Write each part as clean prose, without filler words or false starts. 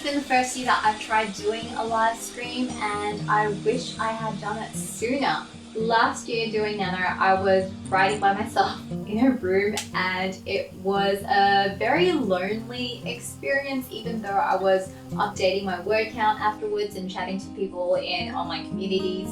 been the first year that I've tried doing a live stream, and I wish I had done it sooner. Last year doing Nano, I was writing by myself in a room, and it was a very lonely experience, even though I was updating my word count afterwards and chatting to people in online communities.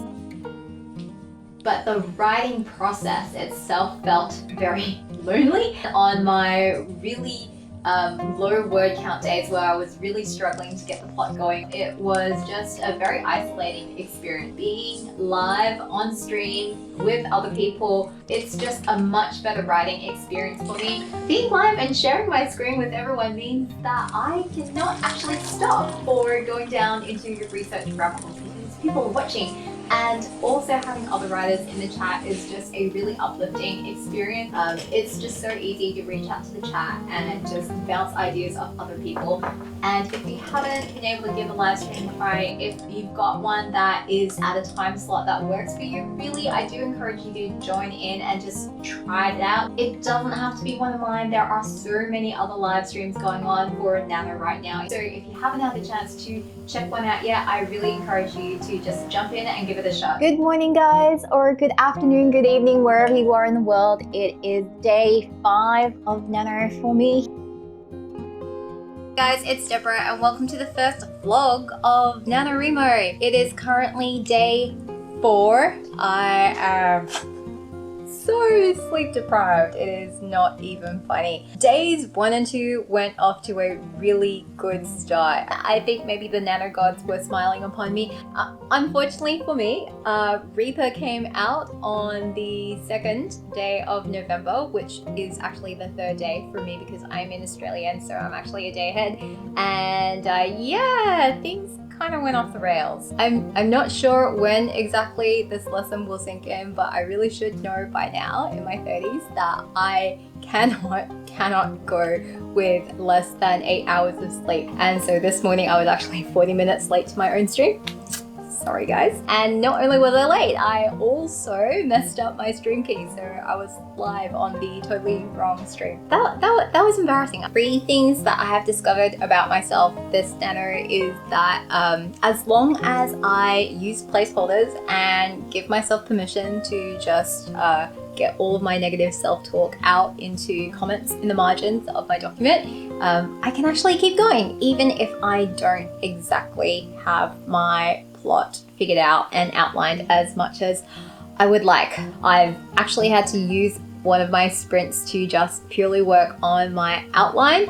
But the writing process itself felt very lonely. On my really low word count days where I was really struggling to get the plot going, it was just a very isolating experience. Being live on stream with other people, it's just a much better writing experience for me. Being live and sharing my screen with everyone means that I cannot actually stop or going down into your research rabbit hole because people are watching. And also having other writers in the chat is just a really uplifting experience. It's just so easy to reach out to the chat and just bounce ideas off other people. And if you haven't been able to give a live stream a try, if you've got one that is at a time slot that works for you, really, I do encourage you to join in and just try it out. It doesn't have to be one of mine. There are so many other live streams going on for Nano right now. So if you haven't had the chance to check one out yet, I really encourage you to just jump in and give it a shot. Good morning, guys, or good afternoon, good evening, wherever you are in the world. It is day 5 of Nano for me. Guys, it's Deborah and welcome to the first vlog of NaNoWriMo. It is currently day 4. I am so sleep deprived. It is not even funny. Days 1 and 2 went off to a really good start. I think maybe the nano gods were smiling upon me. Unfortunately for me, Reaper came out on the 2nd day of November, which is actually the 3rd day for me because I'm in Australia, and so I'm actually a day ahead. And yeah, things kind of went off the rails. I'm not sure when exactly this lesson will sink in, but I really should know by now in my 30s that I cannot go with less than 8 hours of sleep. And so this morning I was actually 40 minutes late to my own stream. Sorry guys. And not only was I late, I also messed up my stream key, so I was live on the totally wrong stream. That was embarrassing. 3 things that I have discovered about myself this Nano is that as long as I use placeholders and give myself permission to just get all of my negative self-talk out into comments in the margins of my document, I can actually keep going even if I don't exactly have my plot figured out and outlined as much as I would like. I've actually had to use one of my sprints to just purely work on my outline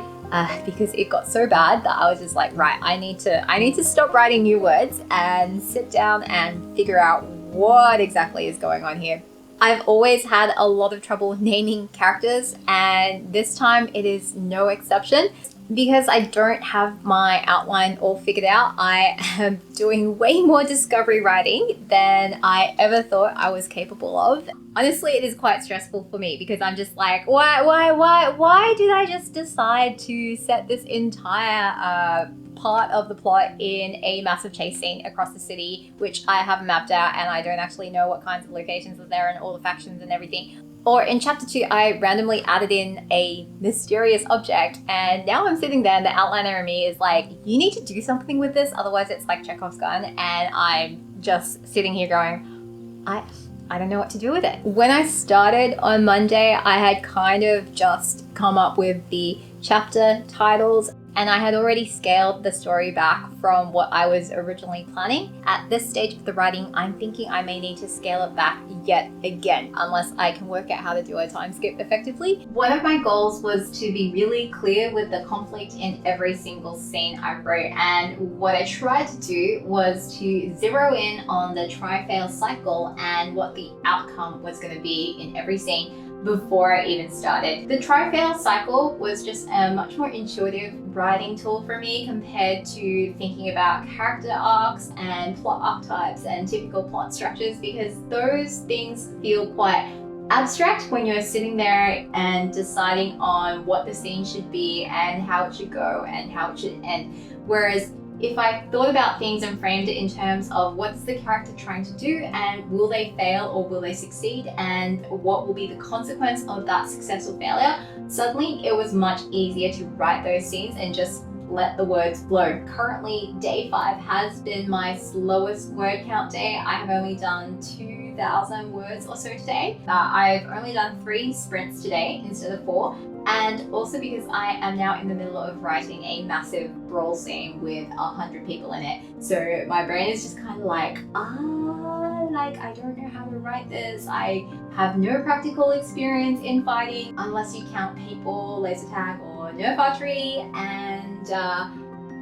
because it got so bad that I was just like, right, I need to stop writing new words and sit down and figure out what exactly is going on here. I've always had a lot of trouble naming characters, and this time it is no exception. Because I don't have my outline all figured out, I am doing way more discovery writing than I ever thought I was capable of. Honestly, it is quite stressful for me because I'm just like, why did I just decide to set this entire part of the plot in a massive chase scene across the city, which I haven't mapped out and I don't actually know what kinds of locations are there and all the factions and everything. Or in chapter 2, I randomly added in a mysterious object, and now I'm sitting there and the outliner in me is like, you need to do something with this, otherwise it's like Chekhov's gun, and I'm just sitting here going, I don't know what to do with it. When I started on Monday, I had kind of just come up with the chapter titles, and I had already scaled the story back from what I was originally planning. At this stage of the writing, I'm thinking I may need to scale it back yet again, unless I can work out how to do a time skip effectively. One of my goals was to be really clear with the conflict in every single scene I wrote, and what I tried to do was to zero in on the try-fail cycle and what the outcome was going to be in every scene before I even started. The try-fail cycle was just a much more intuitive writing tool for me compared to thinking about character arcs and plot archetypes and typical plot structures, because those things feel quite abstract when you're sitting there and deciding on what the scene should be and how it should go and how it should end. Whereas if I thought about things and framed it in terms of what's the character trying to do and will they fail or will they succeed and what will be the consequence of that success or failure, suddenly it was much easier to write those scenes and just let the words flow. Currently, day 5 has been my slowest word count day. I have only done 2,000 words or so today. I've only done 3 sprints today instead of 4. And also because I am now in the middle of writing a massive brawl scene with 100 people in it. So my brain is just kind of like, I don't know how to write this. I have no practical experience in fighting unless you count paintball, laser tag, or nerf archery. And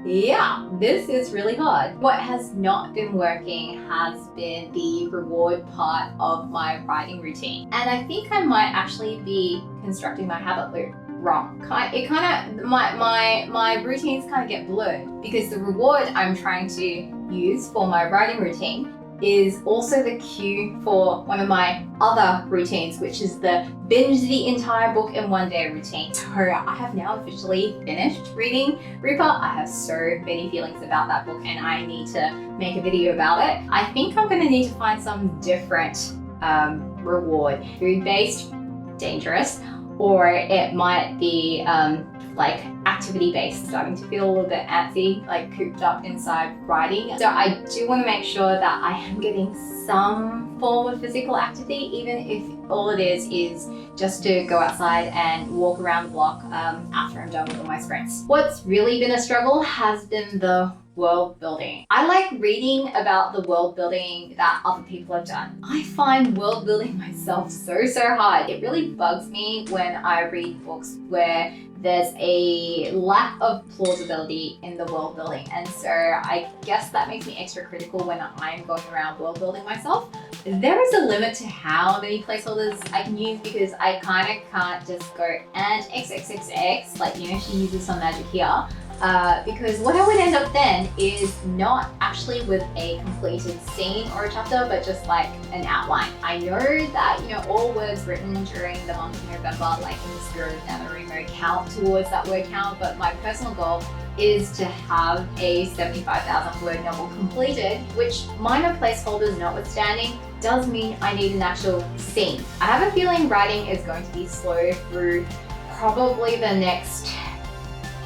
yeah, this is really hard. What has not been working has been the reward part of my writing routine. And I think I might actually be constructing my habit loop wrong. My routines kind of get blurred because the reward I'm trying to use for my writing routine is also the cue for one of my other routines, which is the binge the entire book in one day routine. So I have now officially finished reading Reaper. I have so many feelings about that book and I need to make a video about it. I think I'm going to need to find some different reward. Food-based, dangerous, or it might be like activity-based, starting to feel a little bit antsy, like cooped up inside writing. So I do want to make sure that I am getting some form of physical activity, even if all it is just to go outside and walk around the block after I'm done with all my sprints. What's really been a struggle has been the world building. I like reading about the world building that other people have done. I find world building myself so hard. It really bugs me when I read books where there's a lack of plausibility in the world building. And so I guess that makes me extra critical when I'm going around world building myself. There is a limit to how many placeholders I can use because I kind of can't just go and XXXX, like, you know, she uses some magic here. Because what I would end up then is not actually with a completed scene or a chapter, but just like an outline. I know that, you know, all words written during the month of November, like in the spirit of NaNoWriMo, count towards that word count, but my personal goal is to have a 75,000 word novel completed, which minor placeholders notwithstanding, does mean I need an actual scene. I have a feeling writing is going to be slow through probably the next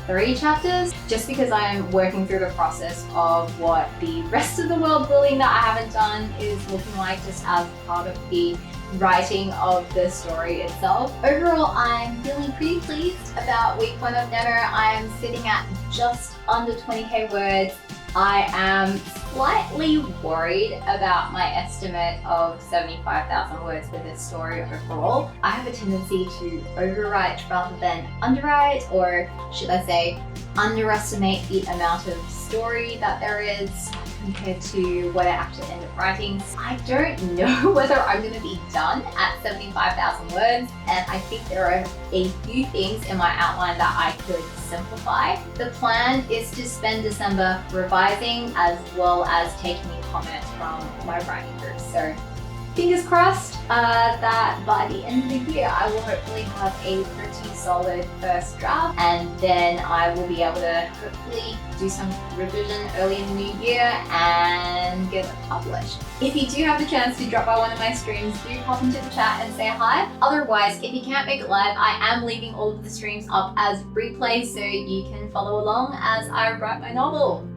3 chapters, just because I'm working through the process of what the rest of the world building that I haven't done is looking like, just as part of the writing of the story itself. Overall, I'm feeling pretty pleased about week 1 of Nano. I am sitting at just under 20k words. I am slightly worried about my estimate of 75,000 words for this story overall. I have a tendency to overwrite rather than underwrite, or should I say underestimate the amount of story that there is compared to what I actually end up writing. I don't know whether I'm going to be done at 75,000 words, and I think there are a few things in my outline that I could simplify. The plan is to spend December revising as well as taking in comments from my writing group. So fingers crossed that by the end of the year I will hopefully have a pretty solid first draft, and then I will be able to hopefully do some revision early in the new year and get it published. If you do have the chance to drop by one of my streams, do pop into the chat and say hi. Otherwise, if you can't make it live, I am leaving all of the streams up as replay so you can follow along as I write my novel.